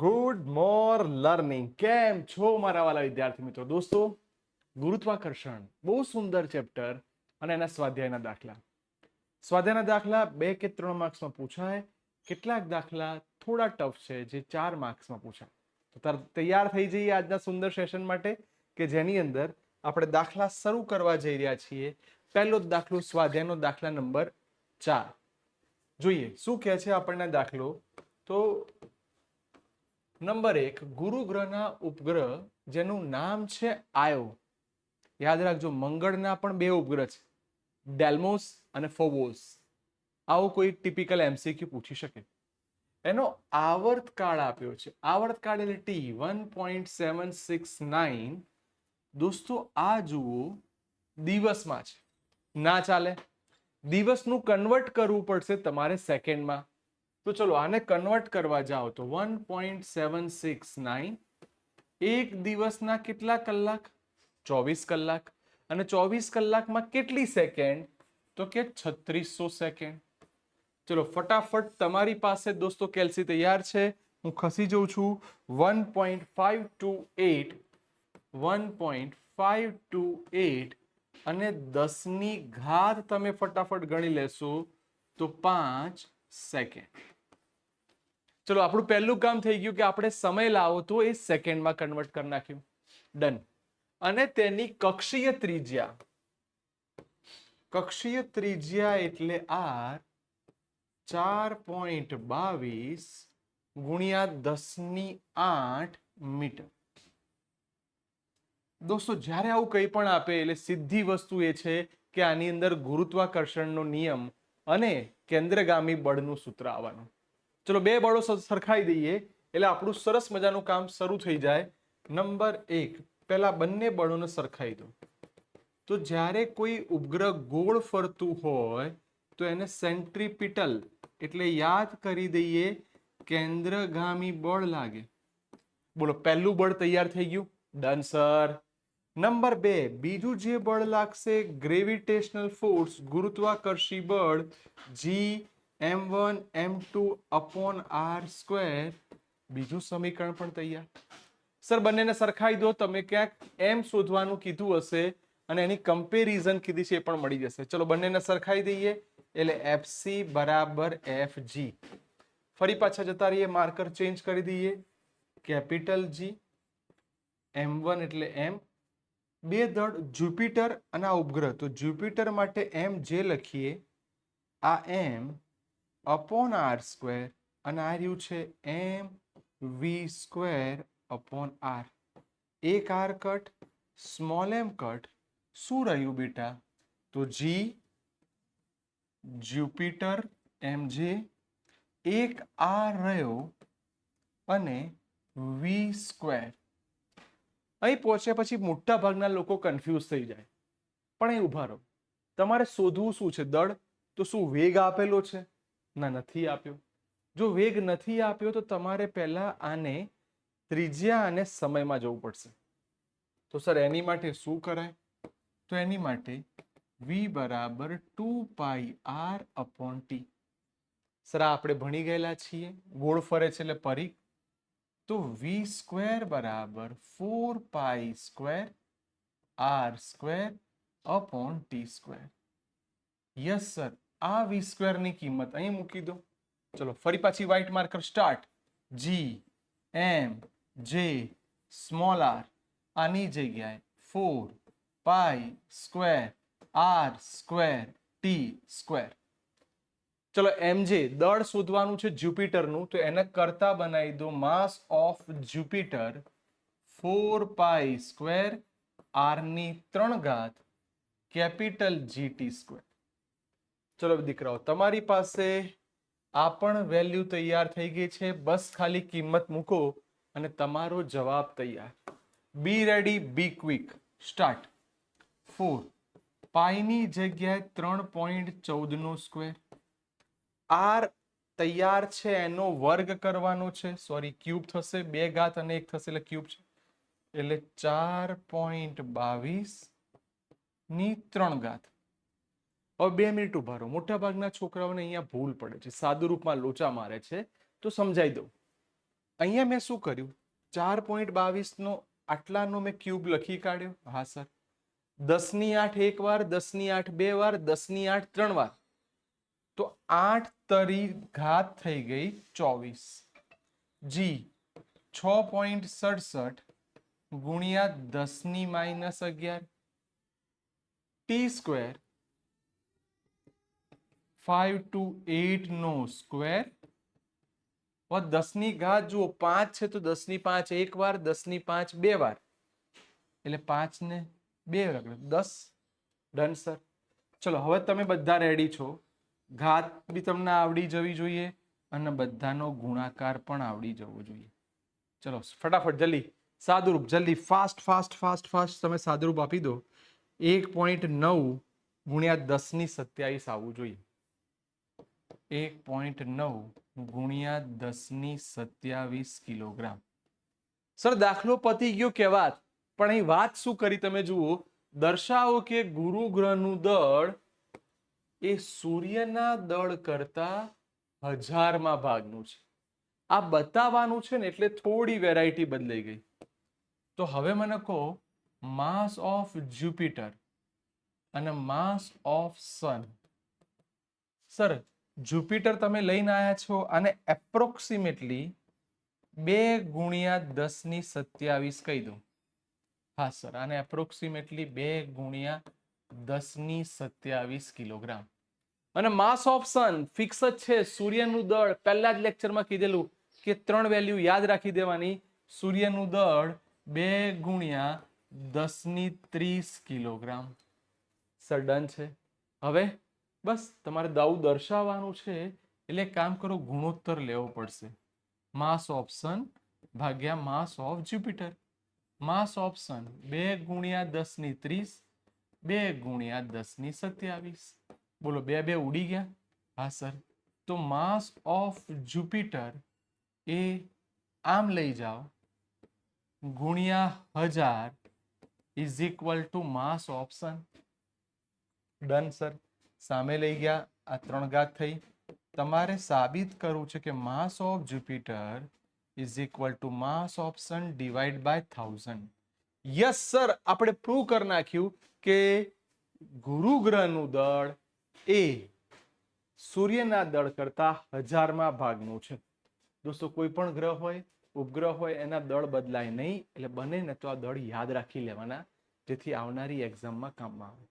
Good મોર learning. કેમ છો મારા વાલા વિદ્યાર્થી મિત્રો? દોસ્તો, ગુરુત્વાકર્ષણ બહુ સુંદર ચેપ્ટર અને એના સ્વાધ્યાયના દાખલા 2 કે 3 માર્ક્સમાં પૂછાય. કેટલાક દાખલા થોડા ટફ છે જે 4 માર્ક્સમાં પૂછાય. તો તૈયાર થઈ જઈએ આજના સુંદર સેશન માટે કે જેની અંદર આપણે દાખલા શરૂ કરવા જઈ રહ્યા છીએ. પહેલો દાખલો સ્વાધ્યાયનો દાખલા નંબર 4. જોઈએ શું કહે છે આપણને દાખલો. તો નંબર 1, ગુરુ ગ્રહના ઉપગ્રહ જેનું નામ છે આયો. યાદ રાખજો, મંગળના પણ 2 ઉપગ્રહ છે, ડેલ્મોસ અને ફોબોસ. આવો કોઈ ટિપિકલ એમસીક્યુ પૂછી શકે. એનો આવર્તકાળ આપ્યો છે. આવર્તકાળ એટલે ટી 1.769. દોસ્તો આ જુઓ દિવસમાં છે, ના ચાલે. દિવસનું કન્વર્ટ કરવું પડશે તમારે સેકન્ડમાં. તો ચલો આને કન્વર્ટ કરવા જાઓ તો 1.769 એક દિવસના કેટલા કલાક? 24 કલાક. અને 24 કલાકમાં કેટલી સેકન્ડ? તો કે 3600 સેકન્ડ. ચલો ફટાફટ તમારી પાસે દોસ્તો કેલ્સી તૈયાર છે. હું ખસી જઉં છું. 1.528 અને 10 ની ઘાત તમે ફટાફટ ગણી લેશો તો 5 સેકન્ડ. ચલો આપણું પહેલું કામ થઈ ગયું કે આપણે સમય લાવો તો એ સેકન્ડમાં કન્વર્ટ કરી નાખ્યું. ડન. અને તેની કક્ષીય ત્રિજ્યા એટલે આર 4.22 ગુણ્યા 10⁸ મીટર. દોસ્તો જ્યારે આવું કંઈ પણ આપે એટલે સીધી વસ્તુ એ છે કે આની અંદર ગુરુત્વાકર્ષણનો નિયમ અને કેન્દ્રગામી બળનું સૂત્ર આવવાનું. ચલો બે બળો સરખાઈ દઈએ એટલે આપણું સરસ મજાનું કામ શરૂ થઈ જાય. નંબર 1, પહેલા બંને બળોને સરખાઈ દો. તો જ્યારે કોઈ ઉપગ્રહ ગોળ ફરતું હોય તો એને સેન્ટ્રીપિટલ એટલે યાદ કરી દઈએ કેન્દ્રગામી બળ લાગે. બોલો, પહેલું બળ તૈયાર થઈ ગયું. Done sir. નંબર 2, બીજું જે બળ લાગશે ગ્રેવિટેશનલ ફોર્સ, ગુરુત્વાકર્ષી બળ Gm1m2/r². બીજું સમીકરણ પણ તૈયાર. સર બંનેને સરખાઈ દો. તમે ક્યાંક એમ શોધવાનું કીધું હશે અને એની કમ્પેરિઝન કીધી છે એ પણ મળી જશે. ચલો બંનેને સરખાઈ દઈએ એટલે FC બરાબર FG. ફરી પાછા જતા રહીએ, માર્કર ચેન્જ કરી દઈએ. કેપિટલ G, M1 એટલે M. બે દળ જુપિટર અને આ ઉપગ્રહ. તો જુપિટર માટે એમ જે લખીએ, આ m/r² અને આ રહ્યું છે mv²/r. એક આર કટ, સ્મોલ એમ કટ. શું રહ્યું બેટા? તો G જુપિટર mj. એક આર રહ્યો અને v². અહીં પહોંચ્યા પછી મોટા ભાગના લોકો કન્ફ્યુઝ થઈ જાય. પણ અહીં ઉભા રહો, તમારે શોધવું શું છે? દળ. તો શું વેગ આપેલો છે? ના, નથી આપ્યો. જો વેગ નથી આપ્યો તો તમારે પહેલા આને ત્રિજ્યા અને સમયમાં જવું પડશે. તો સર એની માટે શું કરાય? તો એની માટે v બરાબર 2πr/t. સર આપણે ભણી ગયેલા છીએ, ગોળ ફરે છે એટલે પરિઘ. તો v² બરાબર 4π²r²/t². Yes sir. આ v² ની કિંમત અહીં મૂકી દો. ચલો ફરી પાછી white marker start. G M J small r. આની જગ્યાએ 4π²r²t². ચલો mj દળ શોધવાનું છે જુપિટરનું. તો એને કરતા બનાવી દો માસ of Jupiter 4π²r³ capital GT². ચલો દીકરાઓ, તમારી પાસે આ પણ વેલ્યુ તૈયાર થઈ ગઈ છે. બસ ખાલી કિંમત મૂકો અને તમારો જવાબ તૈયાર. બી રેડી, બી ક્વિક. સ્ટાર્ટ. 4 પાઈની જગ્યાએ 3.14². આર તૈયાર છે એનો વર્ગ કરવાનો છે. સોરી, ક્યુબ થશે. 2 ઘાત અને 1 થશે એટલે ક્યુબ છે. એટલે 4.22 હવે 2 મિનિટ ઉભા રહો. મોટા ભાગના છોકરાઓને અહીંયા ભૂલ પડે છે, સાદુ રૂપમાં લોચા મારે છે, તો સમજાઈ દઉં. અહીંયા મેં શું કર્યું, 4.22 નો આટલાનો મેં ક્યુબ લખી કાઢ્યો. હા સર. 10 ની 8 એક વાર, 10 ની 8 બે વાર, 10 ની 8 3 વાર, તો 8 તરી ઘાત થઈ ગઈ 24. જી 6.67 ગુણ્યા 10 ની -11 ટી સ્ક્વેર 528 નો સ્ક્વેર. 10 ની ઘાત જુઓ 5 છે તો 10 ની 5 એક વાર, 10 ની 5 બે વાર, એટલે 5 ને 2 10. Done sir. ચલો હવે તમે બધા રેડી છો. ઘાત બી તમને આવડી જવી જોઈએ અને બધાનો ગુણાકાર પણ આવડી જવો જોઈએ. ચલો ફટાફટ જલ્દી સાદુરૂપ, જલ્દી ફાસ્ટ ફાસ્ટ ફાસ્ટ ફાસ્ટ તમે સાદુરૂપ આપી દો. 1.9 ગુણ્યા 10 ની 27 આવવું જોઈએ. 1.9 ગુણ્યા 10 ની 27 કિલોગ્રામ. સર દાખલો પતી ગયો કે વાત? પણ અહીં વાત શું કરી તમે જુઓ, દર્શાવો કે ગુરુ ગ્રહનું દળ એ સૂર્યના દળ કરતા 1000માં ભાગનું છે. આ બતાવવાનું છે ને એટલે થોડી વેરાયટી બદલાઈ ગઈ. તો હવે મને કહો, માસ ઓફ જ્યુપિટર અને mass of sun. Sir Jupiter તમે લઈને આવ્યા છો અને એપ્રોક્સિમેટલી 2 ગુણ્યા 10 ની 27 કહી દો. હા સર, આને એપ્રોક્સિમેટલી 2 ગુણ્યા 10 ની 27 કિલોગ્રામ. અને માસ ઓફ સન ફિક્સ જ છે. સૂર્યનું દળ પહેલા જ લેક્ચરમાં કીધેલું કે 3 વેલ્યુ યાદ રાખી દેવાની. સૂર્યનું દળ 2 ગુણ્યા 10 ની 30 કિલોગ્રામ. સર ડન છે. હવે બસ તમારે દાવ દર્શાવવાનું છે એટલે કામ કરો, ગુણોત્તર લેવો પડશે. માસ ઓફ સન ભાગ્યા mass of Jupiter. Mass of sun 2 ગુણ્યા 10 ની 30, 2 ગુણ્યા 10 ની 27. બોલો 2 2 ઉડી ગયા. હા સર. તો માસ ઓફ જ્યુપિટર એ આમ લઈ જાઓ, ગુણ્યા 1000 is equal to mass of sun. Done sir. સામે લઈ ગયા, આ 3 ઘાત થઈ. તમારે સાબિત કરવું છે કે mass of Jupiter is equal to mass of sun divide by 1000. Yes sir, આપણે પ્રૂવ કરી નાખ્યું કે ગુરુ ગ્રહનું દળ એ સૂર્યના દળ કરતા 1000માં ભાગનું છે. દોસ્તો કોઈ પણ ગ્રહ હોય, ઉપગ્રહ હોય, એના દળ બદલાય નહીં. એટલે બને ને તો આ દળ યાદ રાખી લેવાના, જેથી આવનારી એક્ઝામમાં કામમાં આવે.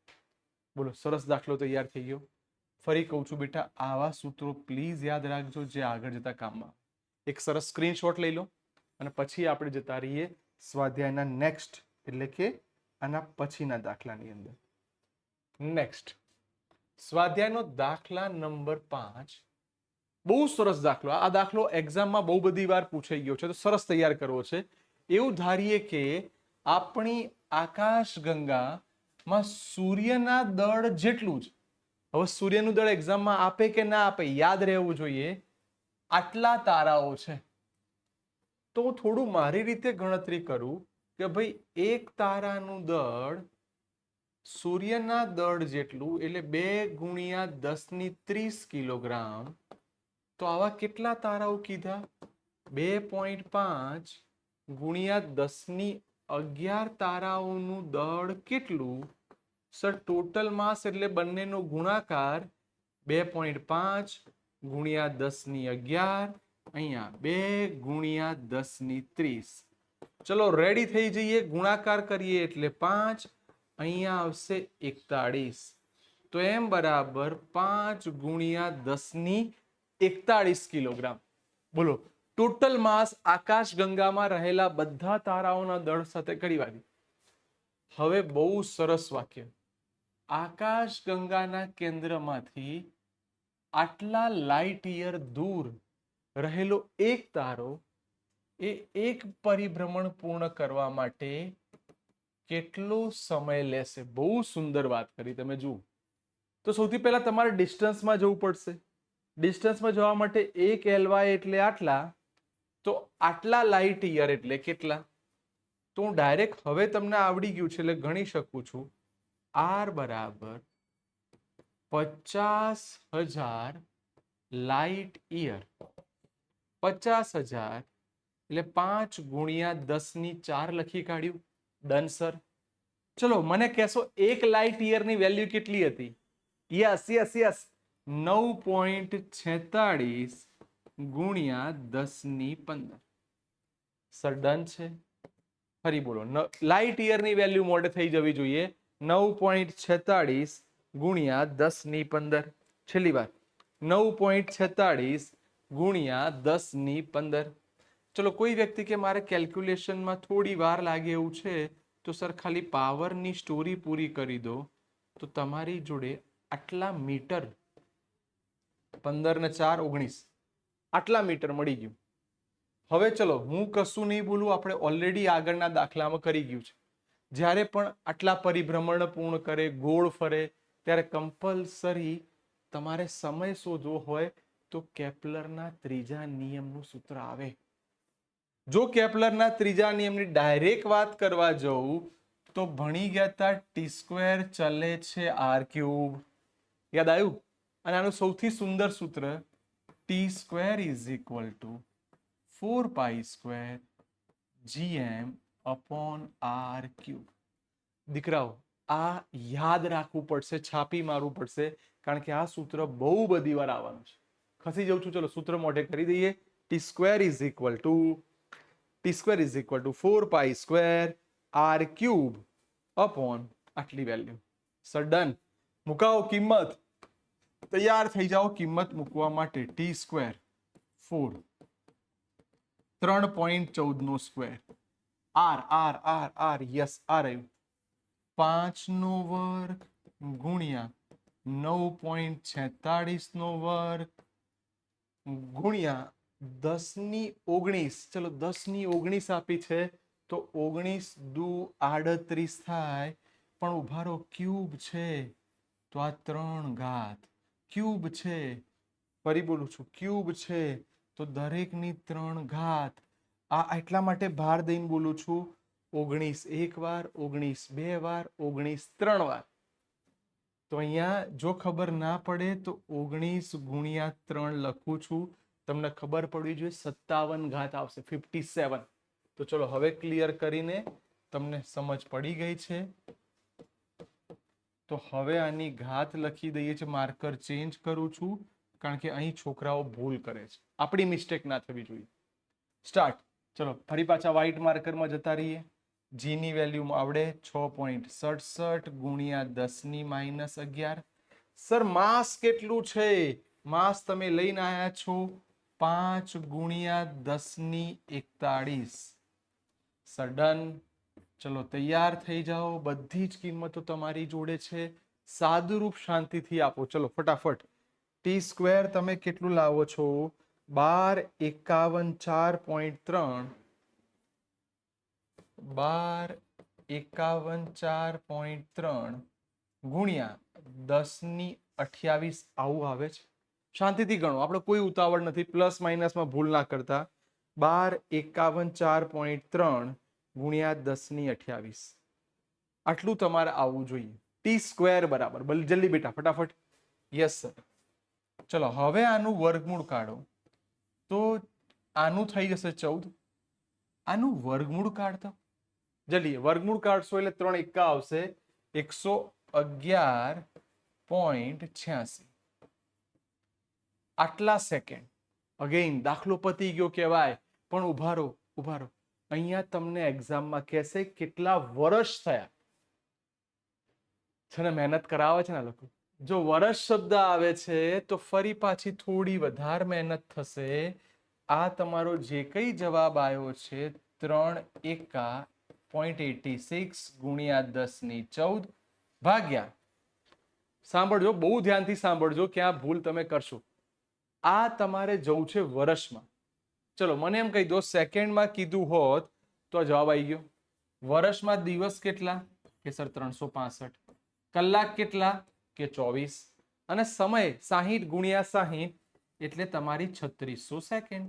બોલો સરસ દાખલો તૈયાર થઈ ગયો. ફરી કહું છું બેટા, આવા સૂત્રો પ્લીઝ યાદ રાખજો જે આગળ જતા કામમાં આવે. એક સરસ સ્ક્રીનશોટ લઈ લો અને પછી આપણે જતા રહીએ સ્વાધ્યાયના નેક્સ્ટ, એટલે કે આના પછીના દાખલાની અંદર. નેક્સ્ટ સ્વાધ્યાયનો દાખલા નંબર 5. બહુ સરસ દાખલો. આ દાખલો એક્ઝામમાં બહુ બધી વાર પૂછાઈ ગયો છે, તો સરસ તૈયાર કરવો છે. એવું ધારીએ કે આપણી આકાશ ગંગામાં સૂર્યના દળ જેટલું જ, હવે સૂર્યનું દળ એક્ઝામમાં આપે કે ના આપે યાદ રહેવું જોઈએ, આટલા તારાઓ છે. તો હું થોડું મારી રીતે ગણતરી કરું કે ભાઈ એક તારાનું દળ સૂર્યના દળ જેટલું, એટલે 2 ગુણ્યા 10 ની 30 કિલોગ્રામ. તો આવા કેટલા તારાઓ કીધા? 2.5 ગુણ્યા 10 ની 11 તારાઓનું દળ કેટલું? સર ટોટલ માસ એટલે બંનેનો ગુણાકાર 2.5 ગુણ્યા 10 ની 11, અહીંયા 2 ગુણ્યા 10 ની 30. ચલો રેડી થઈ જઈએ. ગુણાકાર કરીએ એટલે 5, અહીંયા આવશે 41. તો એમ બરાબર 5 ગુણ્યા 10 ની 41 કિલોગ્રામ. બોલો ટોટલ માસ આકાશ ગંગામાં રહેલા બધા તારાઓના દળ સાથે કરી વાળી. હવે બહુ સરસ વાક્ય. આકાશ ગંગાના કેન્દ્રમાંથી આટલા લાઇટ યર દૂર રહેલો એક તારો એ એક પરિભ્રમણ પૂર્ણ કરવા માટે કેટલો સમય લેશે? બહુ સુંદર વાત કરી તમે જુઓ. તો સૌથી પહેલા તમારે ડિસ્ટન્સમાં જવું પડશે. ડિસ્ટન્સમાં જવા માટે 1 LY એટલે આટલા, તો આટલા લાઇટ યર એટલે કેટલા? તો હું ડાયરેક્ટ હવે તમને આવડી ગયું છે એટલે ગણી શકું છું. R બરાબર 50,000 લાઇટ યર. 50,000 એટલે 5 ગુણ્યા 10⁴ લખી કાઢ્યું. Done sir. ચલો મને કહેશો 1 લાઇટ યર ની વેલ્યુ કેટલી હતી? યસ યસ યસ, 9.46 ગુણ્યા 10⁻15. સર ડન છે. ફરી બોલો, લાઇટ યર ની વેલ્યુ મોડે થઈ જવી જોઈએ. 9.46 ગુણ્યા 10⁻15. છેલ્લી વાર 9.46 ગુણ્યા 10⁻15. ચલો કોઈ વ્યક્તિ કે મારે કેલ્ક્યુલેશનમાં થોડી વાર લાગે એવું છે, તો સર ખાલી પાવરની સ્ટોરી પૂરી કરી દો તો તમારી જોડે આટલા મીટર, 15 ને 4 19, આટલા મીટર મળી ગયું. હવે ચલો હું કશું નહીં બોલું, આપણે ઓલરેડી આગળના દાખલામાં કરી ગયું છે. જ્યારે પણ આટલા પરિભ્રમણ પૂર્ણ કરે, ગોળ ફરે, ત્યારે કમ્પલસરી તમારે સમય શોધવો હોય તો કેપ્લરના ત્રીજા નિયમનું સૂત્ર આવે. જો કેપ્લરના ત્રીજા નિયમની ડાયરેક્ટ વાત કરવા જવું તો ભણી ગયા હતા T² ચલે છે R³. યાદ આવ્યું? અને આનું સૌથી સુંદર સૂત્ર T² = 4π² gm/r³. દીકરાઓ આ યાદ રાખવું પડશે, છાપી મારવું પડશે, કારણ કે આ સૂત્ર બહુ બધી વાર આવવાનું છે. ખસી જઉં છું, ચલો સૂત્ર મોઢે કરી દઈએ. T² = 4π² r³ આટલી વેલ્યુ. Sir done. મુકાવો કિંમત. તૈયાર થઈ જાઓ કિંમત મૂકવા માટે. T² 4, 3.14 નો square, r r r r yes r આવ્યું, 5 નો વર્ગ ગુણ્યા 9.46 નો વર્ગ ગુણ્યા 10⁻19. ચલો 10⁻19 આપી છે તો 19 દુ 38 થાય, પણ ઉભા રહો ક્યુબ છે તો આ 3 ઘાત ક્યુબ છે. ફરી બોલું છું, ક્યુબ છે તો દરેકની 3 ઘાત. આ એટલા માટે ભાર દઈને બોલું છું. 19 એક વાર, 19 બે વાર, 19 3 વાર. તો અહીંયા જો ખબર ના પડે તો 19 ગુણ્યા 3 લખું છું. તમને ખબર પડવી જોઈએ 57 ઘાત આવશે, 57. તો ચલો હવે ક્લિયર કરીને તમને સમજ પડી ગઈ છે. તો હવે આની ઘાત લખી દઈએ છીએ. માર્કર ચેન્જ કરું છું કારણ કે અહીં છોકરાઓ ભૂલ કરે છે. આપણી મિસ્ટેક ના થવી જોઈએ. સ્ટાર્ટ. ચલો ફરી પાછા વ્હાઇટ માર્કરમાં જતા રહીએ. જી ની વેલ્યુ આવડે 6.67 ગુણ્યા 10⁻11. સર માસ કેટલું છે? માસ તમે લઈને આયા છો 5 ગુણ્યા 10⁻41. Sir done. ચલો તૈયાર થઈ જાઓ. બધી જ કિંમતો તમારી જોડે છે. સાદુરૂપ શાંતિથી આપો. ચલો ફટાફટ. T² તમે કેટલું લાવો છો? 1251 4.3 ગુણ્યા 10⁻28 આવું આવે છે. શાંતિથી ગણો, આપણે કોઈ ઉતાવળ નથી, પ્લસ માઇનસમાં ભૂલ ના કરતા. 1251 4.3 ગુણ્યા 10⁻28 આટલું તમારે આવવું જોઈએ. T² બરાબર. જલ્દી બેટા ફટાફટ. Yes sir. ચલો હવે આનું વર્ગમૂળ કાઢો તો આનું થઈ જશે 14. આનું વર્ગમૂળ કાઢતો જલ્દી. વર્ગમૂળ કાઢશો એટલે 3 એકા આવશે, 111.86. આટલા સેકન્ડ. અગેન દાખલો પતી ગયો કહેવાય, પણ ઉભા રહો. અહીંયા તમને એક્ઝામમાં કહેશે કેટલા વર્ષ થયા છે ને, મહેનત કરાવે છે ને લોકો. જો વર્ષ શબ્દ આવે છે તો ફરી પાછી થોડી વધારે મહેનત થશે. આ તમારો જે કઈ જવાબ આવ્યો છે 3 એકા 0.86 ગુણ્યા 10⁻14 ભાગ્યા, સાંભળજો બહુ ધ્યાનથી સાંભળજો, ક્યાં ભૂલ તમે કરશો. આ તમારે જવું છે વર્ષમાં. ચલો મને એમ કહી દો સેકન્ડમાં કીધું હોત તો જવાબ આવી ગયો. વર્ષમાં દિવસ કેટલા કે સર 365, કલાક કેટલા કે 24, અને સમય 60 ગુણ્યા 60 એટલે તમારી 3600 સેકન્ડ.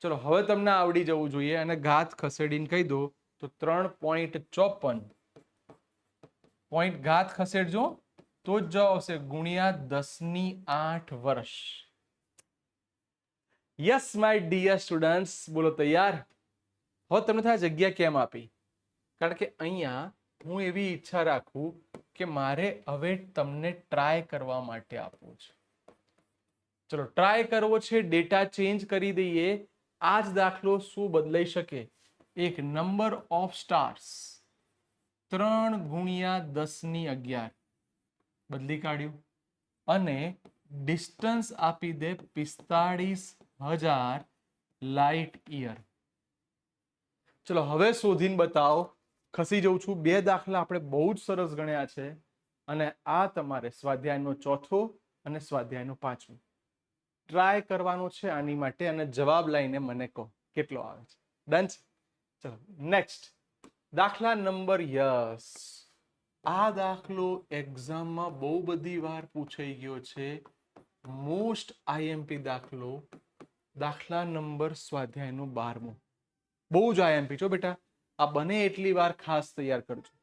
ચલો હવે તમને આવડી જવું જોઈએ, અને ઘાત ખસેડીને કહી દો તો 3.54 પોઈન્ટ ઘાત ખસેડજો તો જ જવાબ આવશે ગુણ્યા 10⁸ વર્ષ. યસ માય ડિયર સ્ટુડન્ટ્સ, બોલો તૈયાર? હવે તમને થાય જગ્યા કેમ આપી? કારણ કે અહીંયા હું એવી ઈચ્છા રાખું કે મારે હવે તમને ટ્રાય કરવા માટે આપવું છે. ચલો ટ્રાય કરવો છે, ડેટા ચેન્જ કરી દઈએ. આ જ દાખલો શું બદલાઈ શકે? એક નંબર ઓફ સ્ટાર્સ 3 ગુણ્યા 10^11 બદલી કાઢ્યું અને ડિસ્ટન્સ આપી દે 45,000 લાઇટ યર. ચલો હવે શોધીને બતાવો. ખસી જઉં છું. 2 દાખલા આપણે બહુ જ સરસ ગણ્યા છે અને આ તમારે સ્વાધ્યાયનો ચોથો અને સ્વાધ્યાયનો પાંચમો ટ્રાય કરવાનો છે આની માટે અને જવાબ લઈને મને કહો કેટલો આવે છે. ડન છે? ચલો નેક્સ્ટ દાખલા નંબર યસ. આ દાખલો એક્ઝામમાં બહુ બધી વાર પૂછાઈ ગયો છે. મોસ્ટ આઈએમપી દાખલો, દાખલા નંબર સ્વાધ્યાયનો 12મો. બહુ જ આઈએમપી છો બેટા. આ બને એટલી વાર ખાસ તૈયાર કરજો.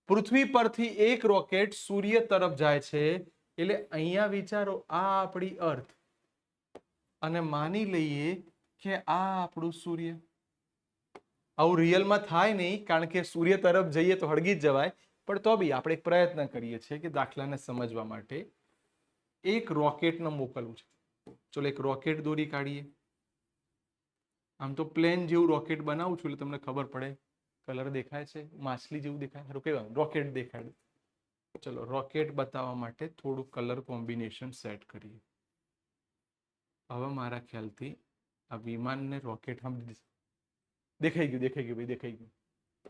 પૃથ્વી પરથી એક રોકેટ સૂર્ય તરફ જાય છે, એટલે અહીંયા વિચારો આ આપણી અર્થ અને માની લઈએ કે આ આપણું સૂર્ય. આવું રિયલમાં થાય નહીં, કારણ કે સૂર્ય તરફ જઈએ તો હળગી જ જવાય, પણ તો બી આપણે એક પ્રયત્ન કરીએ છીએ કે દાખલાને સમજવા માટે. એક રોકેટને મોકલવું છે. ચલો એક રોકેટ દોરી કાઢીએ. આમ તો પ્લેન જેવું રોકેટ બનાવું છું એટલે તમને ખબર પડે. કલર દેખાય છે, માછલી જેવું દેખાય, સારું કહેવાય રોકેટ દેખાડે. ચલો રોકેટ બતાવવા માટે થોડું કલર કોમ્બિનેશન સેટ કરીએ. હવે મારા ખ્યાલથી આ વિમાનને રોકેટ દેખાઈ ગયું ભાઈ, દેખાઈ ગયું.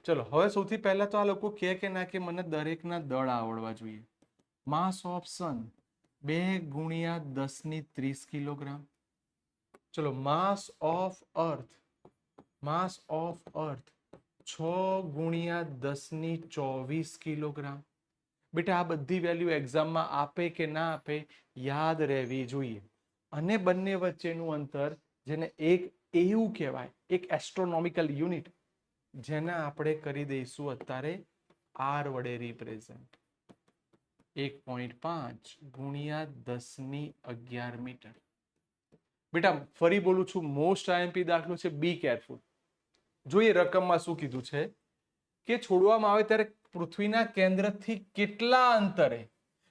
ચલો હવે સૌથી પહેલા તો આ લોકો કહે કે ના કે મને દરેકના દળ આવડવા જોઈએ. માસ ઓફ સન 2 ગુણ્યા 10^30 કિલોગ્રામ. ચલો માસ ઓફ અર્થ 6 ગુણ્યા 10^24 કિલોગ્રામ. બેટા આ બધી વેલ્યુ એક્ઝામમાં આપે કે ના આપે યાદ રહેવી જોઈએ. અને બંને વચ્ચેનું અંતર, જેને એક એવું કહેવાય, એક એસ્ટ્રોનોમિકલ યુનિટ, જેને આપણે કરી દઈશું અત્યારે આર વડે રિપ્રેઝન્ટ. 1.5 ગુણ્યા 10^11 મીટર. બેટા ફરી બોલું છું, મોસ્ટ આઈએમપી દાખલો છે. Be careful. જોઈએ રકમમાં શું કીધું છે કે છોડવામાં આવે ત્યારે પૃથ્વીના કેન્દ્રથી કેટલા અંતરે.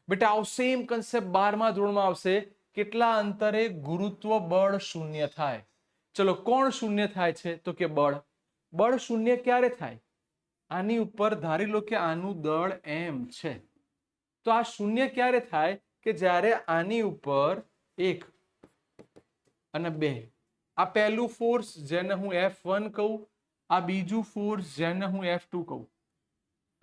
બેટા આવો સેમ કન્સેપ્ટ 12મા ધોરણમાં આવશે. કેટલા અંતરે ગુરુત્વ બળ શૂન્ય થાય. ચલો કોણ શૂન્ય થાય છે? તો કે બળ શૂન્ય ક્યારે થાય? આની ઉપર ધારી લો કે આનું દળ એમ છે, તો આ શૂન્ય ક્યારે થાય? કે જ્યારે આની ઉપર 1 અને 2, આ પહેલું ફોર્સ જેને હું F1 કહું, આ બીજું ફોર્સ જેને હું F2 કહું,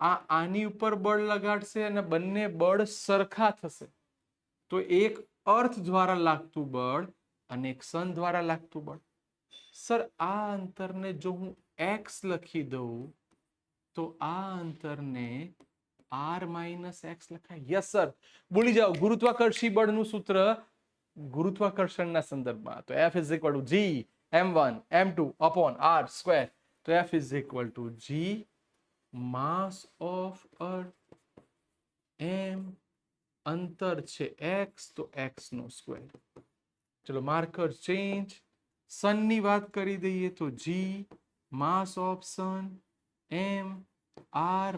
આ આની ઉપર બળ લગાડશે અને બંને બળ સરખા થશે. તો એક અર્થ દ્વારા લાગતું બળ અને એક સન દ્વારા લાગતું બળ. સર આ અંતરને જો હું x લખી દઉં તો આ અંતરને r - x લખાય. Yes sir. ભૂલી જાઓ ગુરુત્વાકર્ષી બળનું સૂત્ર ગુરુત્વાકર્ષણના સંદર્ભમાં તો F = G m1 m2 upon r². તો F = G mass of earth, m અંતર છે x, તો x નો સ્ક્વેર. ચલો માર્કર ચેન્જ. સન ની વાત કરી દઈએ તો G mass of sun m r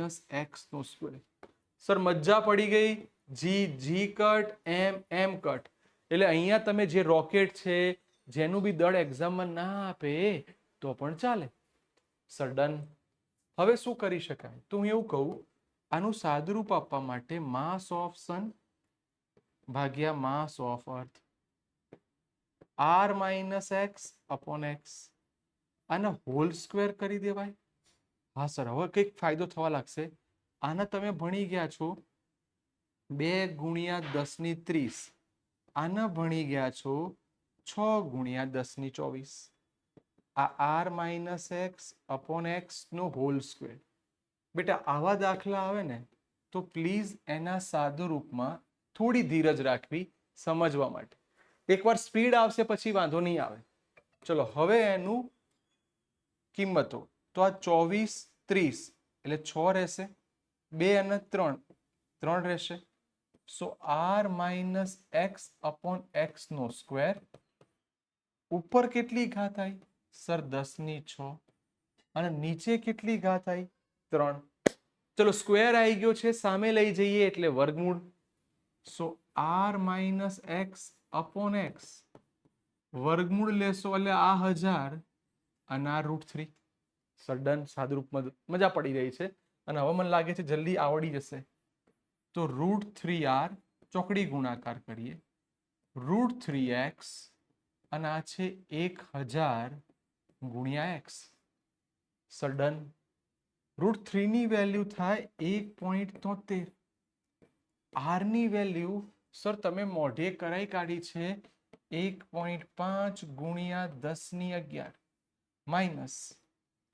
- x no square. Sir મજા પડી ગઈ. G cut, m cut. એટલે અહીંયા તમે જે રોકેટ છે જેનું બી દળ એક્ઝામમાં ના આપે તો પણ ચાલે. Sir done. હવે શું કરી શકાય? તો હું એવું કહું, આનું સાદુરૂપ આપવા માટે માસ ઓફ સન ભાગ્યા mass of earth r - x upon x. આને હોલ સ્ક્વેર કરી દેવાય. હા સર હવે કંઈક ફાયદો થવા લાગશે. આને તમે ભણી ગયા છો 2 ગુણ્યા 10^30. આને ભણી ગયા છો 6 ગુણ્યા 10^24. આ r - x upon x નો હોલ સ્ક્વેર. બેટા આવા દાખલા આવે ને તો પ્લીઝ એના સાદુ રૂપમાં થોડી ધીરજ રાખવી સમજવા માટે. એકવાર સ્પીડ આવશે પછી વાંધો નહીં આવે. ચલો હવે એનું કિંમતો તો આ 24 30 એટલે 6 રહેશે, 2 અને 3 રહેશે. સો r - x upon x નો સ્ક્વેર ઉપર કેટલી ઘાત આવી સર 10⁶ અને નીચે કેટલી ઘાત આવી 3. ચલો સ્ક્વેર આવી ગયો છે, સામે લઈ જઈએ એટલે વર્ગમૂળ. સો r - x upon x વર્ગમૂળ લેશો એટલે આ 1000 અને આ √3. સડન સાદુરૂપમાં મજા પડી રહી છે અને હવે મને લાગે છે જલ્દી આવડી જશે. તો √3r ચોકડી ગુણાકાર કરીએ, √3x અને આ છે 1000 ગુણ્યા x. સડન √3 ની વેલ્યુ થાય 1.73. r ની વેલ્યુ સર તમે મોઢે કરાઈ કાઢી છે 1.5 ગુણ્યા 10⁻11 માઇનસ.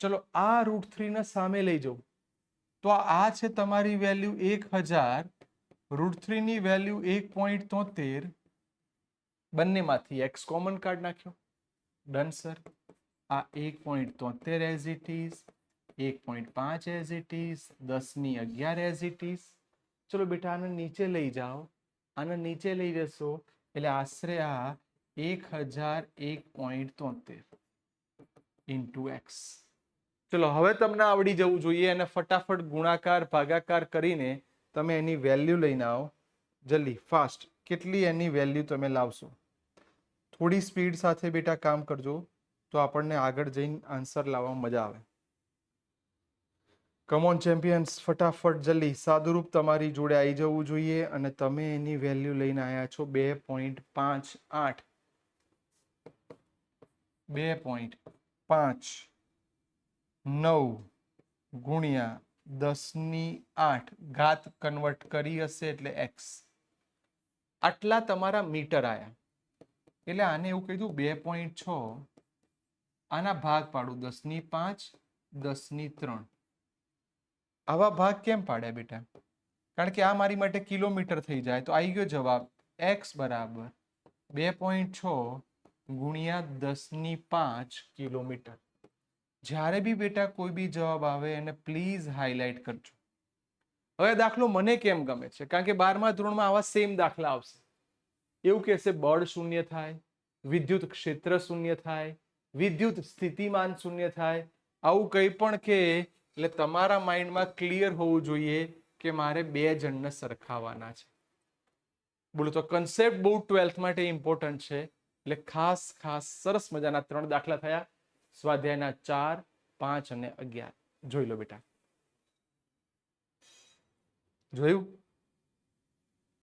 ચલો આ √3 ને સામે લઈ જાઉં તો આ છે તમારી વેલ્યુ 1000, √3 ની વેલ્યુ 1.73. બંનેમાંથી x કોમન કાઢ નાખ્યો. Done sir. આ 1.73 as it is, 1.5 as it is, 10⁻11 as it is. ચલો બેટા આને નીચે લઈ જાઓ, આને નીચે લઈ જશો એટલે આશરે આ 1001.73 ઇન્ટુ એક્સ. ચલો હવે તમને આવડી જવું જોઈએ અને ફટાફટ ગુણાકાર ભાગાકાર કરીને તમે એની વેલ્યુ લઈને આવો જલ્દી ફાસ્ટ. કેટલી એની વેલ્યુ તમે લાવશો? થોડી સ્પીડ સાથે બેટા કામ કરજો તો આપણને આગળ જઈને આન્સર લાવવામાં મજા આવે. કમોન ચેમ્પિયન્સ, ફટાફટ જલ્દી. સાદુરૂપ તમારી જોડે આવી જવું જોઈએ અને તમે એની વેલ્યુ લઈને આવ્યા છો 2.58. 2.59 ગુણ્યા 10⁸ ઘાત કન્વર્ટ કરી હશે એટલે x. આટલા તમારા મીટર આયા. એટલે આને એવું કીધું 2.6 આના ભાગ પાડું 10⁵, 10⁵. આવા ભાગ કેમ પાડ્યા બેટા? કારણ કે આ મારી માટે કિલોમીટર થઈ જાય તો આવી ગયો જવાબ x બરાબર 2.6 ગુણ્યા 10⁵ કિલોમીટર. જ્યારે બી બેટા કોઈ બી જવાબ આવે એને પ્લીઝ હાઇલાઇટ કરજો. હવે દાખલો મને કેમ ગમે છે? કારણ કે 12મા ધોરણમાં આવા સેમ દાખલા આવશે. એવું કહેશે બળ શૂન્ય થાય, વિદ્યુત ક્ષેત્ર શૂન્ય થાય, વિદ્યુત સ્થિતિમાન શૂન્ય થાય. આવું કંઈ પણ કે એટલે તમારા માઇન્ડમાં ક્લિયર હોવું જોઈએ કે મારે બે જણને સરખાવવાના છે. બોલો તો કન્સેપ્ટ બહુ 12th માટે ઇમ્પોર્ટન્ટ છે. એટલે ખાસ ખાસ સરસ મજાના 3 દાખલા થયા. સ્વાધ્યાયના 4, 5 અને 11 જોઈ લો બેટા. જોયું?